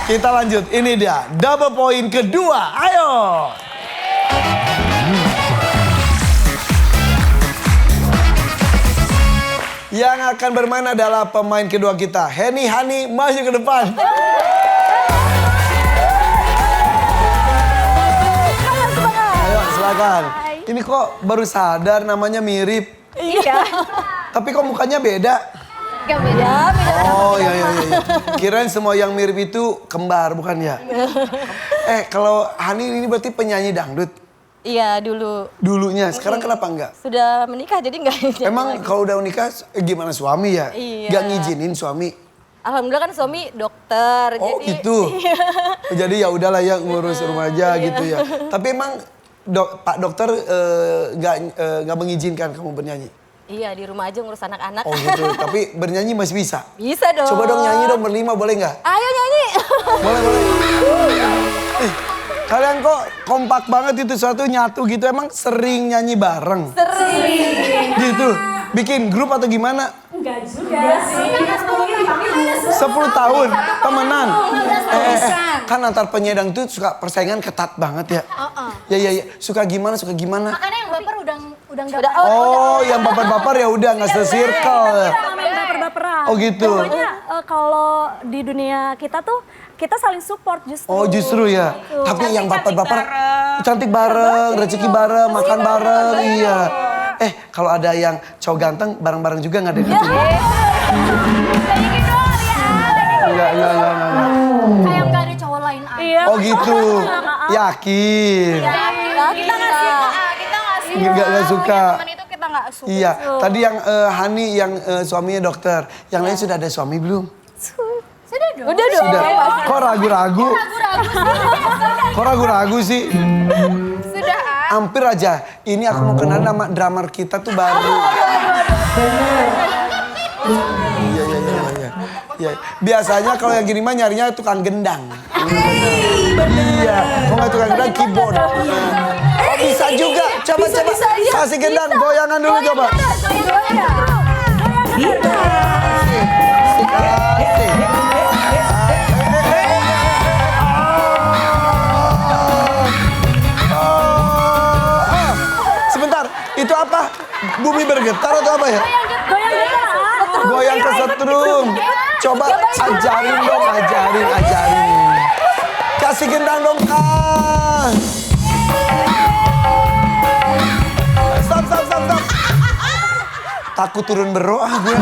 Kita lanjut. Ini dia double point kedua. Ayo. Yang akan bermain adalah pemain kedua kita. Henny Hani maju ke depan. Ayo silakan. Ini kok baru sadar namanya mirip. Iya. Tapi kok mukanya beda? Gak beda. Oh iya. Kirain semua yang mirip itu kembar bukan ya? Kalau Hani ini berarti penyanyi dangdut? Iya dulu. Dulunya, sekarang kenapa enggak? Sudah menikah jadi enggak. Emang kalau udah menikah gimana suami ya? Iya. Gak ngizinin suami? Alhamdulillah kan suami dokter. Oh jadi, gitu. Jadi ya udahlah ya ngurus rumah aja gitu ya. Tapi emang Pak dokter nggak mengizinkan kamu bernyanyi? Iya di rumah aja ngurus anak-anak. Oh gitu. Tapi bernyanyi masih bisa? Bisa dong. Coba dong nyanyi dong berlima boleh nggak? Ayo nyanyi. Boleh. Kalian kok kompak banget itu suatu nyatu gitu. Emang sering nyanyi bareng? Sering. Gitu. Bikin grup atau gimana? Enggak juga sih. 10 tahun temenan. Kan antar penyedang tuh suka persaingan ketat banget ya. Ya. Suka gimana? Makanya yang baper udah Oh, yang baper-baper ya udah nggak se-circle. Baper-baperan. Oh gitu. Pokoknya kalau di dunia kita tuh kita saling support justru. Oh justru ya. Gitu. Tapi yang baper-baper cantik bareng, rezeki bareng, makan bareng, iya. Kalau ada yang cowok ganteng bareng-bareng juga nggak ada gitu? Enggak. kayak nggak ada cowok lain aja. Iya. Oh gitu. Yakin. Kita nggak suka. Nggak suka. Teman itu kita nggak suka. Iya. Tadi yang Hani yang suaminya dokter. Yang lain sudah ada suami belum? Sudah dong. Udah dong. Sudah. Kok ragu-ragu? Kok ragu-ragu sih? Sudah. Hampir aja. Ini aku mau kenal nama drummer kita tuh baru. Iya. Biasanya kalau yang gini mah nyarinya tukang gendang. Iya. Kalau nggak tukang gendang keyboard. Oh bisa juga. Coba. Kasih gendang. Goyangan dulu coba. Sebentar, itu apa? Bumi bergetar atau apa ya? Goyang kesetrum. Coba ajarin dong, ajarin. Kasih gendang dong, Kak. Stop. Takut turun bero gue.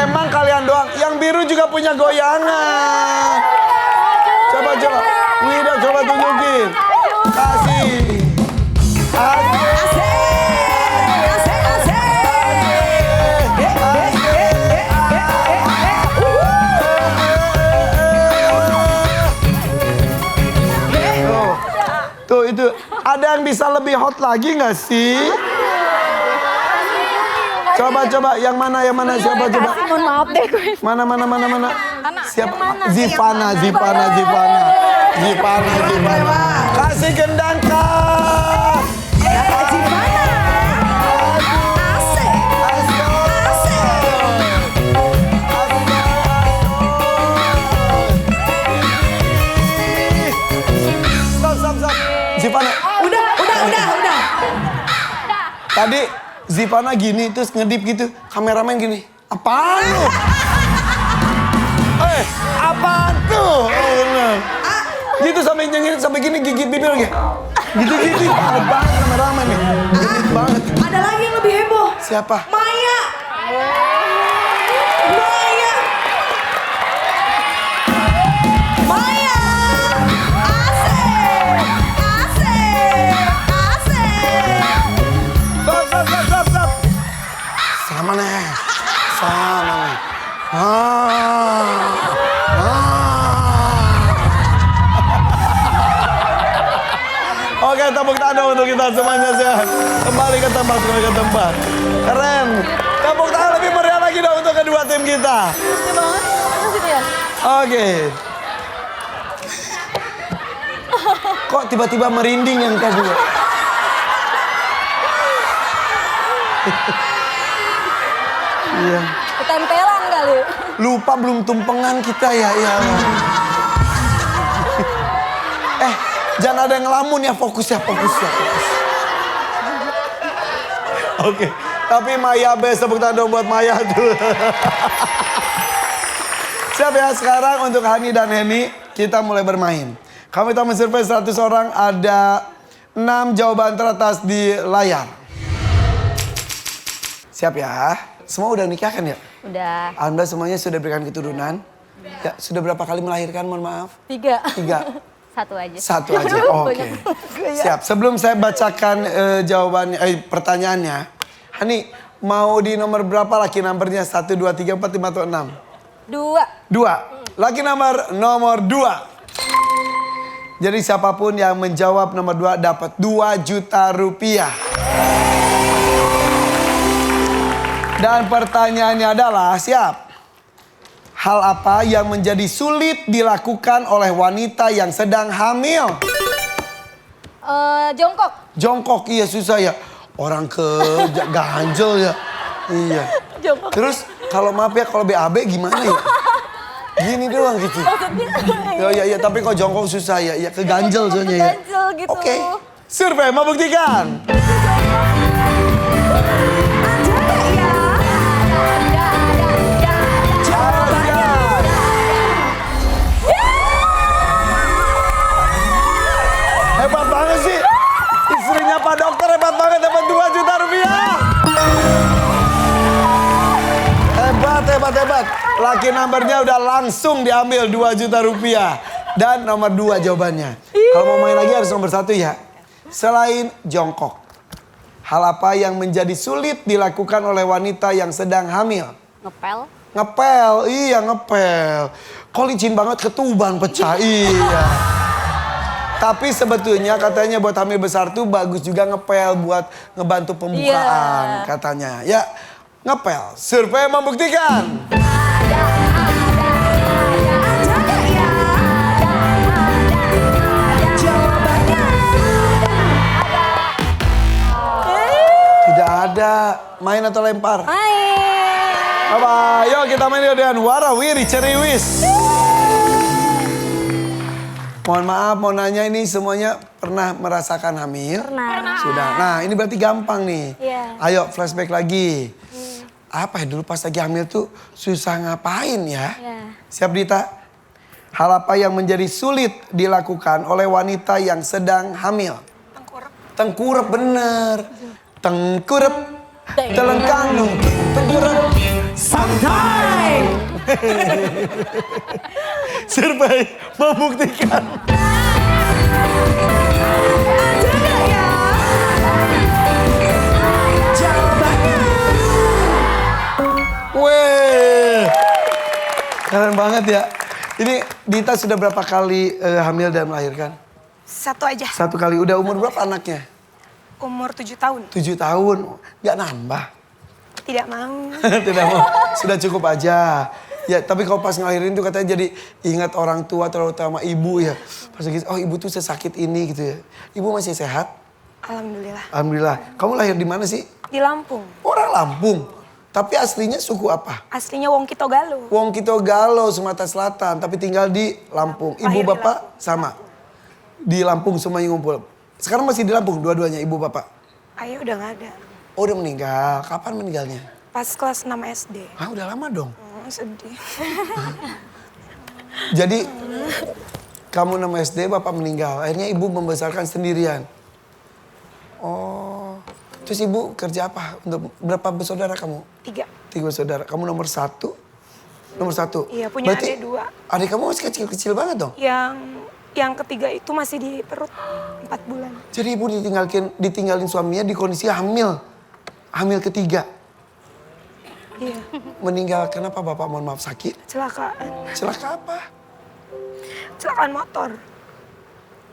Emang kalian doang, yang biru juga punya goyangan. Coba. Wida coba tunjukin. Kasih. Tuh itu ada yang bisa lebih hot lagi nggak sih? Coba yang mana siapa coba? Mohon maaf deh gue. Mana? Siapa? Zivana. Kasih gendang Kak. Stop. Zivana. Udah. Tadi Zivana gini terus ngedip gitu. Kameramen gini. Apaan lu? Apaan tuh? Oh, bener. Gitu sampai nyengir sampai gini gigit bibir gitu. Gitu. Parah banget kameramen nih. Gigit banget. Ada lagi yang lebih heboh. Siapa? Maya. Stop. Sama nih. Oke, tepuk tangan untuk kita semuanya sehat. Kembali ke tempat. Keren. Tepuk tangan lebih meriah lagi dong untuk kedua tim kita. Oke. Kok tiba-tiba merinding yang tadi? Iya. Ketempelan kali. Lupa belum tumpengan kita ya. Ya Allah. Jangan ada yang ngelamun ya, fokus ya, fokus. Oke, tapi Maya best, tepuk tangan dong buat Maya dulu. Siap ya, sekarang untuk Hani dan Henny kita mulai bermain. Kami telah mensurvei 100 orang, ada 6 jawaban teratas di layar. Siap ya, semua udah nikah kan ya? Udah. Anda semuanya sudah berikan keturunan? Ya, sudah berapa kali melahirkan, mohon maaf? 3. 3. Satu aja. Satu aja, oke. Siap, sebelum saya bacakan jawabannya, pertanyaannya. Hani, mau di nomor berapa laki numbernya? 1, 2, 3, 4, 5, atau 6? 2. 2. Laki nomor 2. Jadi siapapun yang menjawab nomor 2 dapat 2 juta rupiah. Dan pertanyaannya adalah, siap. Hal apa yang menjadi sulit dilakukan oleh wanita yang sedang hamil? Jongkok. Jongkok, iya susah ya. Orang ganjel ya. Iya. Jongkok. Terus kalau maaf ya, kalau BAB gimana ya? Gini doang gitu. Ya, tapi kalau jongkok susah ya. Ya keganjel soalnya ya. Keganjel gitu. Oke. Survei membuktikan. Hebat banget sih. Istrinya Pak Dokter hebat banget, dapat 2 juta rupiah. Hebat. Laki numbernya udah langsung diambil 2 juta rupiah. Dan nomor 2 jawabannya. Kalau mau main lagi harus nomor 1 ya. Selain jongkok, hal apa yang menjadi sulit dilakukan oleh wanita yang sedang hamil? Ngepel. Ngepel, iya ngepel. Kok licin banget, ketuban pecah, iya. Tapi sebetulnya katanya buat hamil besar tuh bagus juga ngepel buat ngebantu pembukaan katanya. Ya, ngepel. Survei membuktikan. Tidak ada. Main atau lempar? Main. Apa? Yuk kita main dengan warawiri ceriwis. Mohon maaf, mau nanya ini semuanya pernah merasakan hamil? Pernah. Sudah. Nah ini berarti gampang nih. Iya. Ayo flashback lagi. Apa ya dulu pas lagi hamil tuh susah ngapain ya? Iya. Siap Dita? Hal apa yang menjadi sulit dilakukan oleh wanita yang sedang hamil? Tengkurap. Tengkurap bener. Tengkurap. Telengkang. Tengkurap. Santai. Survei membuktikan. Weh, keren banget ya. Ini Dita sudah berapa kali hamil dan melahirkan? 1 aja. 1 kali. Udah umur berapa anaknya? Umur 7 tahun. 7 tahun. Nggak nambah? Tidak mau. Tidak mau. Sudah cukup aja. Ya, tapi kalau pas ngelahirin tuh katanya jadi ingat orang tua terutama ibu ya. Pas lagi, oh ibu tuh sesakit ini gitu ya. Ibu masih sehat? Alhamdulillah. Alhamdulillah. Kamu lahir di mana sih? Di Lampung. Orang Lampung. Tapi aslinya suku apa? Aslinya Wong Kitogalo. Wong Kitogalo, Sumatera Selatan. Tapi tinggal di Lampung. Ibu Lahir di bapak sama? Di Lampung semuanya ngumpul. Sekarang masih di Lampung dua-duanya ibu bapak? Ayah udah nggak ada. Oh udah meninggal. Kapan meninggalnya? Pas kelas 6 SD. Ah udah lama dong. Sedih. Jadi kamu 6 SD bapak meninggal. Akhirnya ibu membesarkan sendirian. Oh. Terus ibu kerja apa? Untuk berapa bersaudara kamu? 3. 3 bersaudara. Kamu nomor 1? Nomor 1? Iya, punya Berarti adik 2. Adik kamu masih kecil-kecil banget dong? Yang ketiga itu masih di perut 4 bulan. Jadi ibu ditinggalin suaminya di kondisi hamil. Hamil ketiga. Iya. Meninggal kenapa bapak? Mohon maaf, sakit? Kecelakaan. Celaka apa? Kecelakaan motor.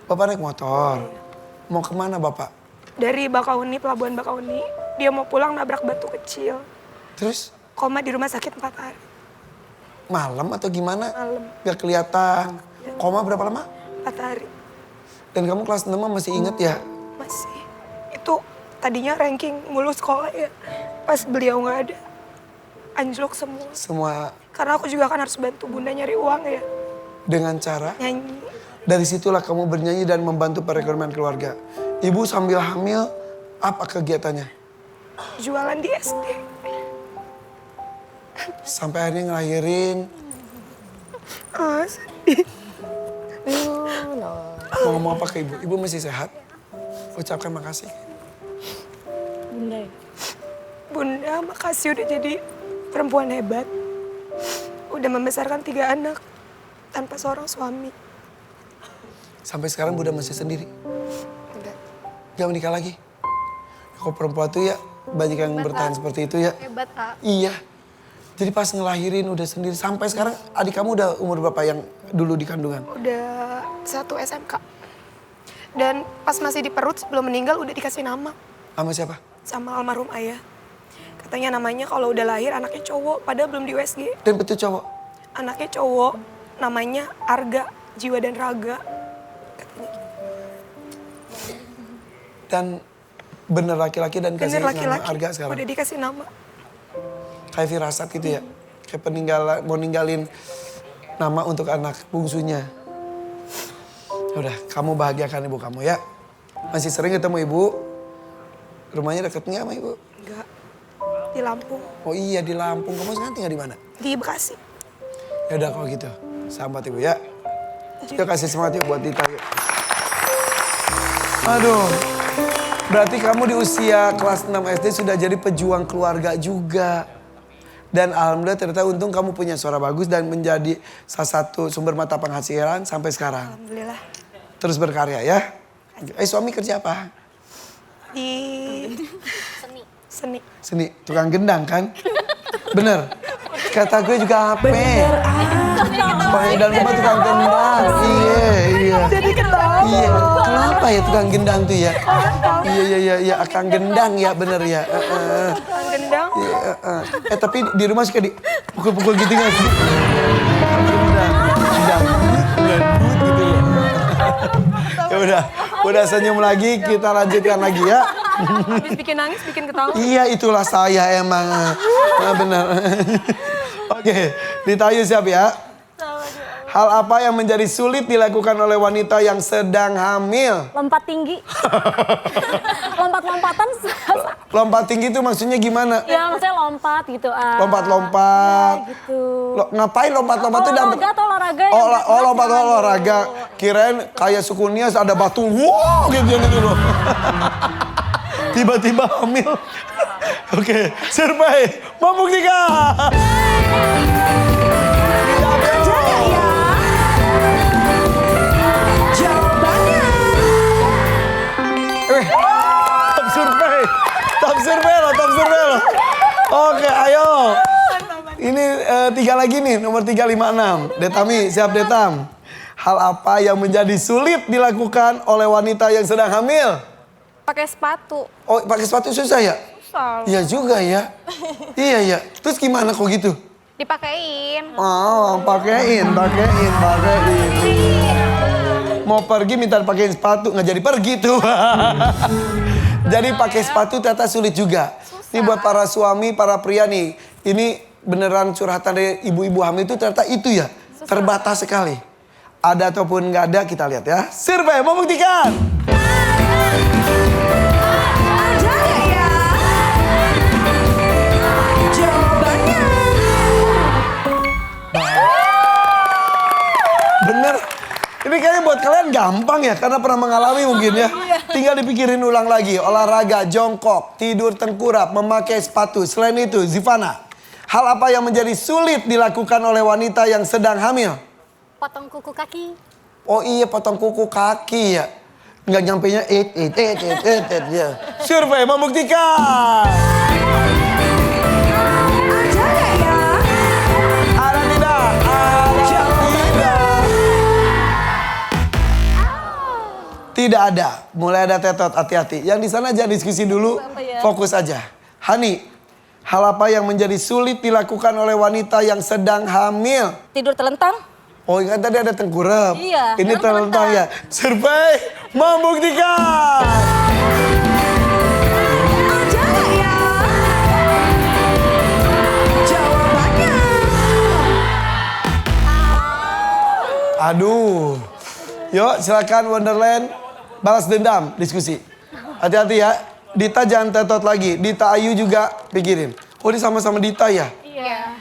Bapak naik motor. Mau kemana bapak? Dari Bakauni, Pelabuhan Bakauni. Dia mau pulang nabrak batu kecil. Terus Koma di rumah sakit 4 hari. malam atau gimana? Malam. Gak kelihatan. Koma berapa lama? 4 hari. Dan kamu kelas 6 masih inget ya? Masih. Itu tadinya ranking mulu sekolah ya. Pas beliau nggak ada. anjlok semua. Semua Karena aku juga kan harus bantu bunda nyari uang ya. dengan cara Nyanyi. dari situlah kamu bernyanyi dan membantu perekonomian keluarga. Ibu sambil hamil apa kegiatannya? Jualan di SD. Sampai akhirnya ngelahirin. Sedih. Mau ngomong apa ke ibu? Ibu masih sehat? Ucapkan makasih. Bunda ya? Bunda, makasih udah jadi perempuan hebat. Udah membesarkan 3 anak tanpa seorang suami. Sampai sekarang Bunda masih sendiri. Enggak. Gak menikah lagi. Kok perempuan tuh ya banyak yang bertahan seperti itu ya. Hebat, Kak. Iya. Jadi pas ngelahirin udah sendiri. Sampai sekarang adik kamu udah umur berapa yang dulu di kandungan? Udah 1 SMK. Dan pas masih di perut sebelum meninggal udah dikasih nama Sama siapa? sama almarhum ayah. Katanya namanya kalau udah lahir anaknya cowok, padahal belum di USG. Dan betul cowok? Anaknya cowok, namanya Arga, jiwa dan raga. Katanya. Dan bener laki-laki dan kasih Bener nama laki-laki, Arga sekarang? udah dikasih nama. Kayak firasat gitu ya? Kayak mau ninggalin nama untuk anak bungsunya. Udah, kamu bahagiakan ibu kamu ya. Masih sering ketemu ibu? Rumahnya deket nggak sama ibu? Enggak, di Lampung, Oh iya di Lampung. Kamu sekarang tinggal di mana? di Bekasi. Ya udah kalau gitu, sambat ibu ya. Yuk kasih semangat yuk buat Dita yuk. Aduh, berarti kamu di usia kelas 6 SD sudah jadi pejuang keluarga juga. Dan alhamdulillah ternyata untung kamu punya suara bagus dan menjadi salah satu sumber mata penghasilan sampai sekarang. Alhamdulillah. Terus berkarya ya. Suami kerja apa? Di seni. Seni, tukang gendang kan? Bener. Kata gue juga apa? Pakai dalam rumah tukang gendang. Iya. Jadi ketawa. Iya. Kenapa ya tukang gendang tuh ya? Iya. Akang gendang ya bener ya. Tukang gendang. Iya, tapi di rumah suka dipukul-pukul gitu gak sih? Gendang gitu ya. Ya udah senyum lagi, kita lanjutkan lagi ya. Habis bikin nangis, bikin ketawa. Iya itulah saya emang. Benar. Oke, Ditayu siap ya. Hal apa yang menjadi sulit dilakukan oleh wanita yang sedang hamil? Lompat tinggi. Lompat-lompatan. Lompat tinggi itu maksudnya gimana? Ya maksudnya lompat gitu. Lompat-lompat. Ya, gitu. Ngapain lompat-lompat itu? Olahraga atau olahraga? Lompat olahraga. Kirain kayak suku Nias ada batu. Wow gitu loh. Tiba-tiba hamil. Oke, survei membuktikan. Top survei loh. Oke, ayo. Ini 3 lagi nih, nomor 356. Detami, siap Detam. Hal apa yang menjadi sulit dilakukan oleh wanita yang sedang hamil? Pakai sepatu. Oh, pakai sepatu susah ya? Susah. Iya juga ya. Iya. Terus gimana kok gitu? Dipakein. Oh, pakein. Mau pergi minta pakein sepatu, nggak jadi pergi tuh. Jadi pakai sepatu ternyata sulit juga. Ini buat para suami, para pria nih. Ini beneran curhatan dari ibu-ibu hamil itu ternyata itu ya. Terbatas sekali. Ada ataupun nggak ada kita lihat ya. Survei membuktikan. Bener. Ini kayaknya buat kalian gampang ya, karena pernah mengalami mungkin ya. Tinggal dipikirin ulang lagi, olahraga, jongkok, tidur tengkurap, memakai sepatu. Selain itu, Zivana, hal apa yang menjadi sulit dilakukan oleh wanita yang sedang hamil? Potong kuku kaki. Oh iya, potong kuku kaki ya. Nggak nyampenya ya. Survei membuktikan. Ada tidak? Tidak ada. Mulai ada tetot, hati-hati. Yang di sana aja diskusi dulu, fokus aja. Hani, hal apa yang menjadi sulit dilakukan oleh wanita yang sedang hamil? Tidur telentang. Oh, kan tadi ada tengkurap. Iya, Ini sekarang telentang ya. Survei membuktikan. Aduh. Yuk silakan Wonderland. Balas dendam, diskusi. Hati-hati ya. Dita jangan tetot lagi. Dita Ayu juga pikirin. Oh ini sama-sama Dita ya? Iya.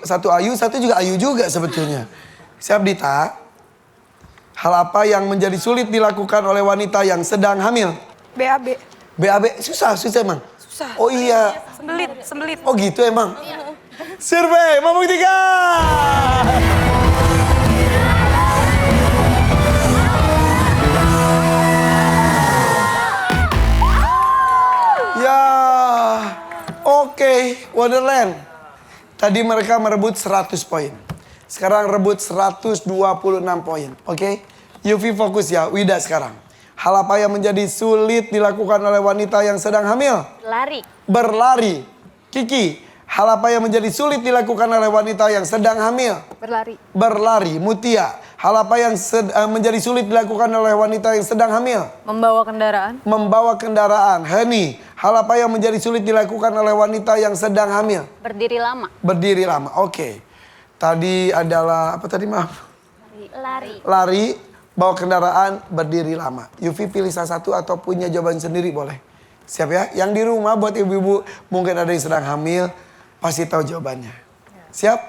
Satu Ayu, satu juga Ayu juga sebetulnya. Siap Dita? Hal apa yang menjadi sulit dilakukan oleh wanita yang sedang hamil? BAB. BAB susah emang? Susah. Oh iya. Sembelit. Oh gitu emang? Survei membuktikan. Ya, oke, Wonderland. Tadi mereka merebut 100 poin. Sekarang rebut 126 poin, oke? Yufi fokus ya, Wida sekarang. Hal apa yang menjadi sulit dilakukan oleh wanita yang sedang hamil? Lari. Berlari. Kiki, hal apa yang menjadi sulit dilakukan oleh wanita yang sedang hamil? Berlari. Berlari. Mutia, hal apa yang menjadi sulit dilakukan oleh wanita yang sedang hamil? Membawa kendaraan. Membawa kendaraan. Heni, hal apa yang menjadi sulit dilakukan oleh wanita yang sedang hamil? Berdiri lama. Berdiri lama, oke. Tadi adalah, apa tadi maaf? Lari. Lari, bawa kendaraan, berdiri lama. Yufi pilih salah satu atau punya jawaban sendiri boleh. Siap ya? Yang di rumah buat ibu-ibu mungkin ada yang sedang hamil, pasti tahu jawabannya. Siap?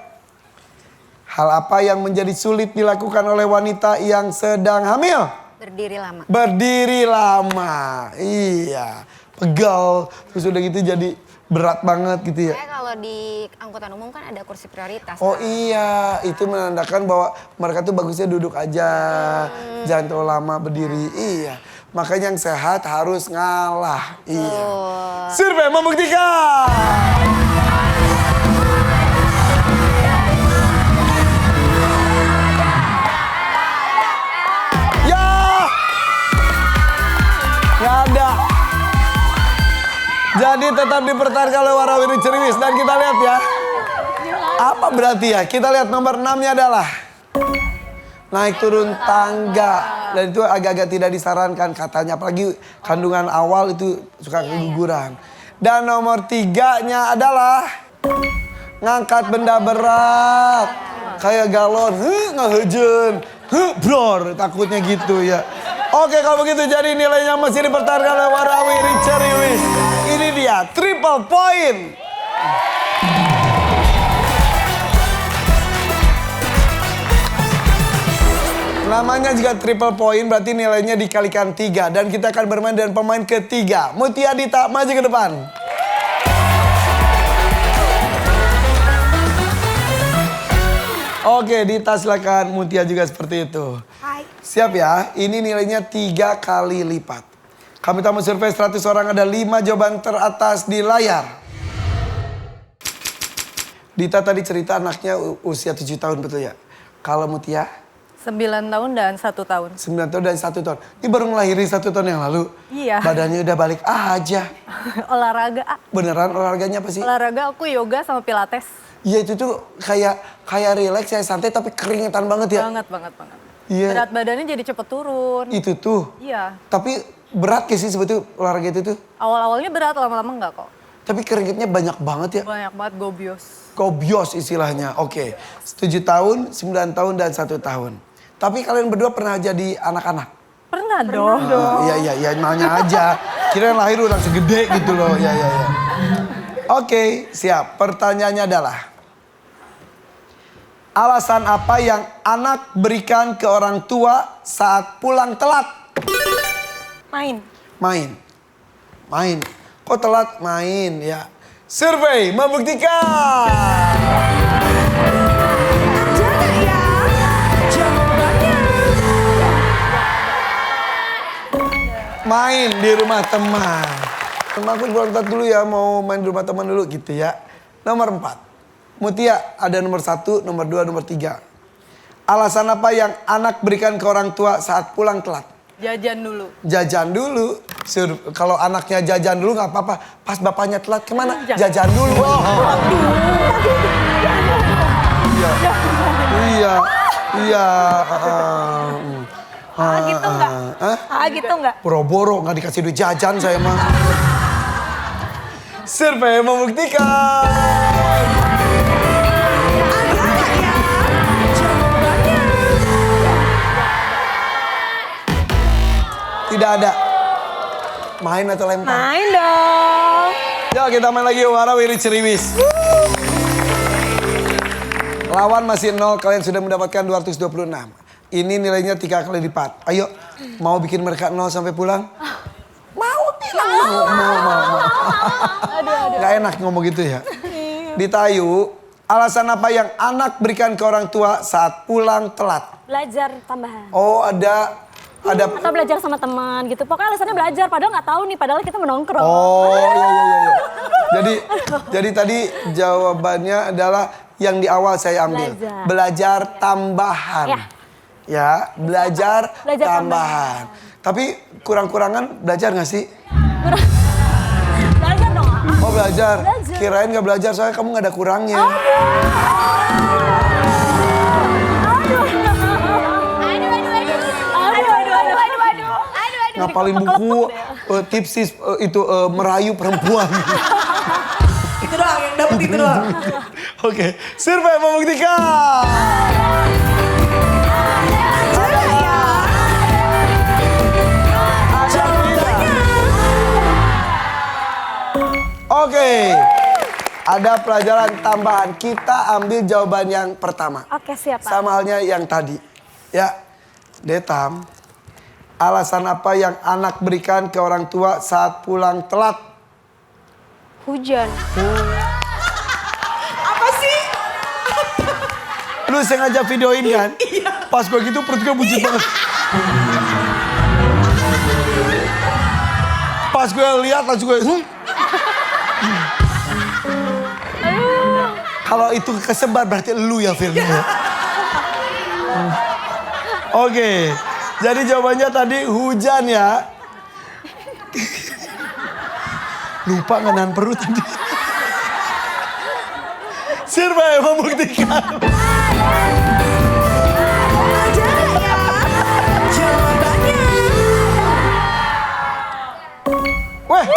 Hal apa yang menjadi sulit dilakukan oleh wanita yang sedang hamil? Berdiri lama. Berdiri lama. Iya. Pegal. Terus udah gitu jadi berat banget gitu ya. Saya kalau di angkutan umum kan ada kursi prioritas. Oh kan? iya. Itu menandakan bahwa mereka tuh bagusnya duduk aja. Jangan terlalu lama berdiri. Iya. Makanya yang sehat harus ngalah. Iya. Survei membuktikan. Ya. Nggak ada. Jadi tetap dipertahankan oleh Warawiri Ceriwis. Dan kita lihat ya. Apa berarti ya? Kita lihat nomor 6-nya adalah naik turun tangga. Dan itu agak-agak tidak disarankan katanya. Apalagi kandungan awal itu suka keguguran. Dan nomor 3-nya adalah ngangkat benda berat. Kayak galon, ngehujan, bror, takutnya gitu ya. Oke kalau begitu jadi nilainya masih dipertahankan oleh Warawiri Ceriwis. Ini dia triple point. Namanya juga triple point berarti nilainya dikalikan 3. Dan kita akan bermain dengan pemain ketiga. Mutia Dita maju ke depan. Oke Dita silakan, Mutia juga seperti itu. Hai. Siap ya, ini nilainya 3 kali lipat. Kami tamu survei 100 orang, ada 5 jawaban teratas di layar. Dita tadi cerita anaknya usia 7 tahun betul ya? Kalau Mutia? 9 tahun dan 1 tahun. 9 tahun dan 1 tahun. Ini baru ngelahirin 1 tahun yang lalu? Iya. Badannya udah balik aja. Olahraga. Beneran olahraganya apa sih? Olahraga aku yoga sama pilates. Iya itu tuh kayak relax, kayak santai tapi keringetan banget ya? Banget. Iya. Berat badannya jadi cepet turun. Itu tuh. Iya. Tapi berat gak sih sebetulnya olahraga itu tuh? Awal-awalnya berat, lama-lama enggak kok. Tapi keringetnya banyak banget ya? Banyak banget gobios. Gobios istilahnya. Oke. 7 tahun, 9 tahun, dan 1 tahun. Tapi kalian berdua pernah jadi anak-anak? Pernah dong. Iya, maunya aja. Kirain lahir udah segede gitu loh. Iya. Oke, siap. Pertanyaannya adalah, alasan apa yang anak berikan ke orang tua saat pulang telat? Main. Kok telat? Main ya. Survei membuktikan. Main di rumah teman. Aku berangkat dulu ya, mau main di rumah teman dulu gitu ya. Nomor 4. Mutia ada nomor 1, nomor 2, nomor 3. Alasan apa yang anak berikan ke orang tua saat pulang telat? Jajan dulu. Jajan dulu. Kalau anaknya jajan dulu nggak apa-apa. Pas bapaknya telat kemana? Jajan dulu. Iya. gitu enggak? Gitu enggak? Boro-boro nggak dikasih duit jajan saya mah. Survei membuktikan. Tidak ada. Main atau lempar? Main dong. Yuk kita main lagi warawiri ceriwis. Lawan masih 0, kalian sudah mendapatkan 226. Ini nilainya 3 kali lipat. Ayo, mau bikin mereka 0 sampai pulang? Mau bilang mau. Gak enak ngomong gitu ya. Ditayu, alasan apa yang anak berikan ke orang tua saat pulang telat? Belajar tambahan. Oh ada Atau belajar sama teman gitu. Pokoknya alasannya belajar, padahal nggak tahu nih, padahal kita menongkrong. Oh iya. Jadi tadi jawabannya adalah yang di awal saya ambil. Belajar tambahan. Ya, belajar tambahan. Tapi kurang-kurangan belajar nggak sih? Belajar dong. Oh belajar. Kirain nggak belajar soalnya kamu nggak ada kurangnya. Ngapalin buku tipsis itu merayu perempuan. Itu doang, yang dapet itu doang. Oke, survei membuktikan. Oke, ada pelajaran tambahan. Kita ambil jawaban yang pertama. Oke, siap, Pak. Sama halnya yang tadi. Ya, Detam. Alasan apa yang anak berikan ke orang tua saat pulang telat? Hujan. Apa sih? Lu sengaja videoin kan? Iya. Pas gue gitu perut gue buncit banget. Pas gue lihat langsung gue... Kalau itu kesebar berarti lu ya filmnya. Oke. Jadi jawabannya tadi hujan ya. Lupa ngenahan perut tadi. Survei membuktikan. Weh.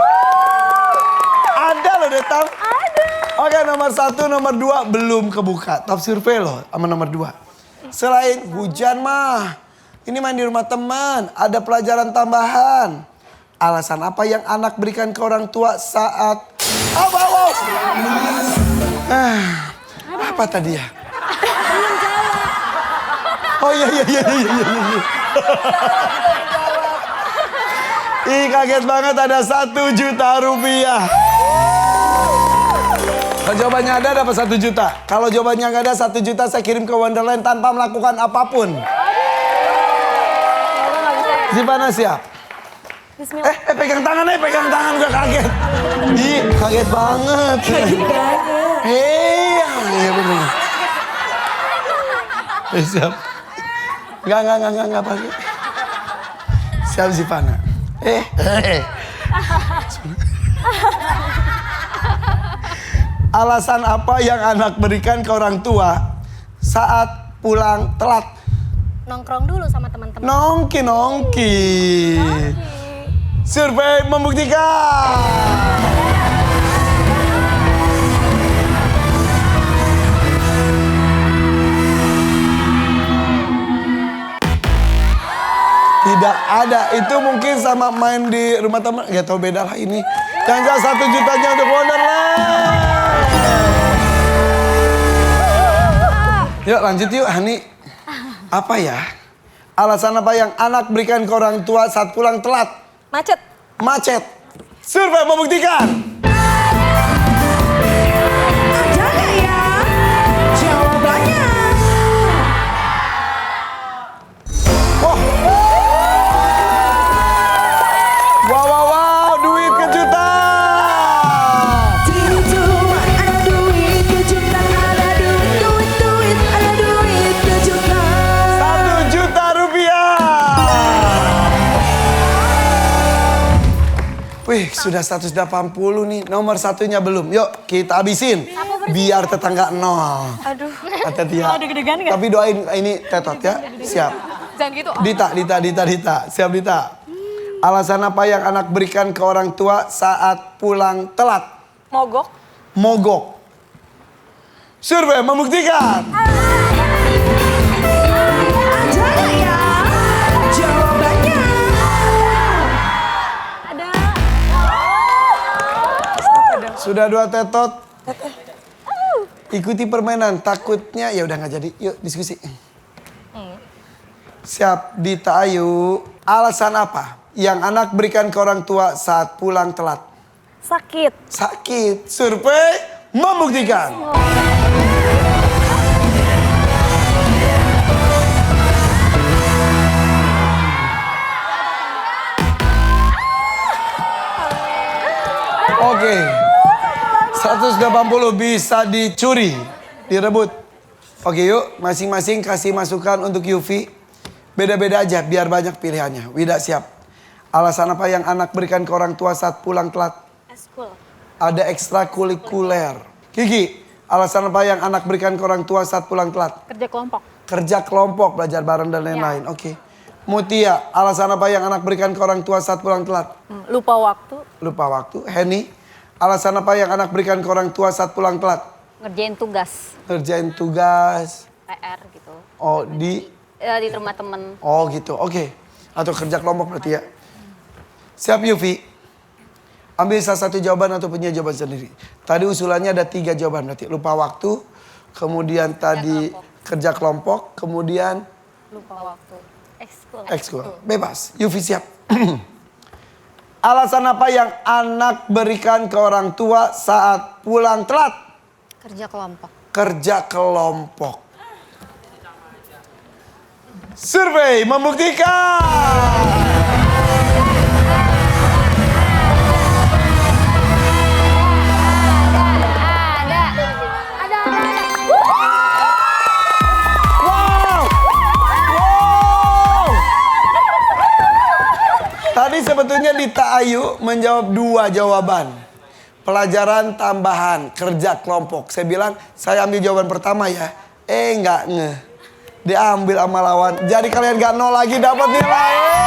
Ada loh Detam. Ada. Oke, nomor 1, nomor 2 belum kebuka. Top survei loh sama nomor 2. Selain hujan mah. Ini main di rumah teman, ada pelajaran tambahan. Alasan apa yang anak berikan ke orang tua saat... Apa tadi ya? Oh iya. Ih kaget banget ada 1 juta rupiah. Kalau jawabannya ada dapat 1 juta. Kalau jawabannya nggak ada 1 juta saya kirim ke Wonderland tanpa melakukan apapun. Zivana siap? Bismillah. Pegang tangan gue kaget. Ih, kaget banget. Iya bener. Siap. Enggak apa. Siap Zivana. Alasan apa yang anak berikan ke orang tua saat pulang telat? Nongkrong dulu sama teman-teman. Nongki. Survei membuktikan. Tidak ada. Itu mungkin sama main di rumah teman. Gak tau beda lah ini. Yang 1 jutanya untuk Wonderland. Yuk lanjut yuk Hani. Apa ya? Alasan apa yang anak berikan ke orang tua saat pulang telat? Macet. Survei membuktikan. Ada nggak ya jawabannya? Wow, duit kejutan. Ada duit kejutan, ada duit, ada duit kejutan. 1 juta rupiah. Wih, sudah 180 nih. Nomor 1-nya belum. Yuk, kita habisin. Biar tetangga 0. Aduh. Hati-hati ya. deg-degan nggak? Tapi doain ini tetot ya. Siap. Jangan gitu. Dita. Siap Dita. Alasan apa yang anak berikan ke orang tua saat pulang telat? Mogok. Survei membuktikan. Ada nggak ya jawabannya? Sudah 2 tetot. Ikuti permainan, takutnya ya udah nggak jadi. Yuk diskusi. Siap, Dita Ayu. Alasan apa yang anak berikan ke orang tua saat pulang telat? Sakit. Sakit. Survei membuktikan. Oke. 180 bisa dicuri, direbut. Oke yuk, masing-masing kasih masukan untuk Yufi. Beda-beda aja biar banyak pilihannya. Wida siap. Alasan apa yang anak berikan ke orang tua saat pulang telat? Eskul. Ada ekstrakurikuler. Kiki, alasan apa yang anak berikan ke orang tua saat pulang telat? Kerja kelompok. Kerja kelompok, belajar bareng dan lain-lain. Oke. Mutia, alasan apa yang anak berikan ke orang tua saat pulang telat? Lupa waktu. Lupa waktu. Henny, alasan apa yang anak berikan ke orang tua saat pulang telat? Ngerjain tugas. Ngerjain tugas. PR gitu. Oh, di Di rumah temen. Oh gitu, oke. Atau kerja kelompok berarti ya. Siap Yufi. Ambil salah satu jawaban atau punya jawaban sendiri. Tadi usulannya ada 3 jawaban berarti. Lupa waktu, kemudian tadi kerja kelompok, kemudian Lupa waktu. Ekskul. ekskul. Bebas. Yufi siap. Alasan apa yang anak berikan ke orang tua saat pulang telat? Kerja kelompok. Kerja kelompok. Survei membuktikan. Wow. Wow. Tadi sebetulnya Dita Ayu menjawab 2 jawaban. Pelajaran tambahan, kerja kelompok. Saya bilang, saya ambil jawaban pertama ya. Nggak nge. Diambil sama lawan. Jadi kalian gak nol lagi dapat nilai.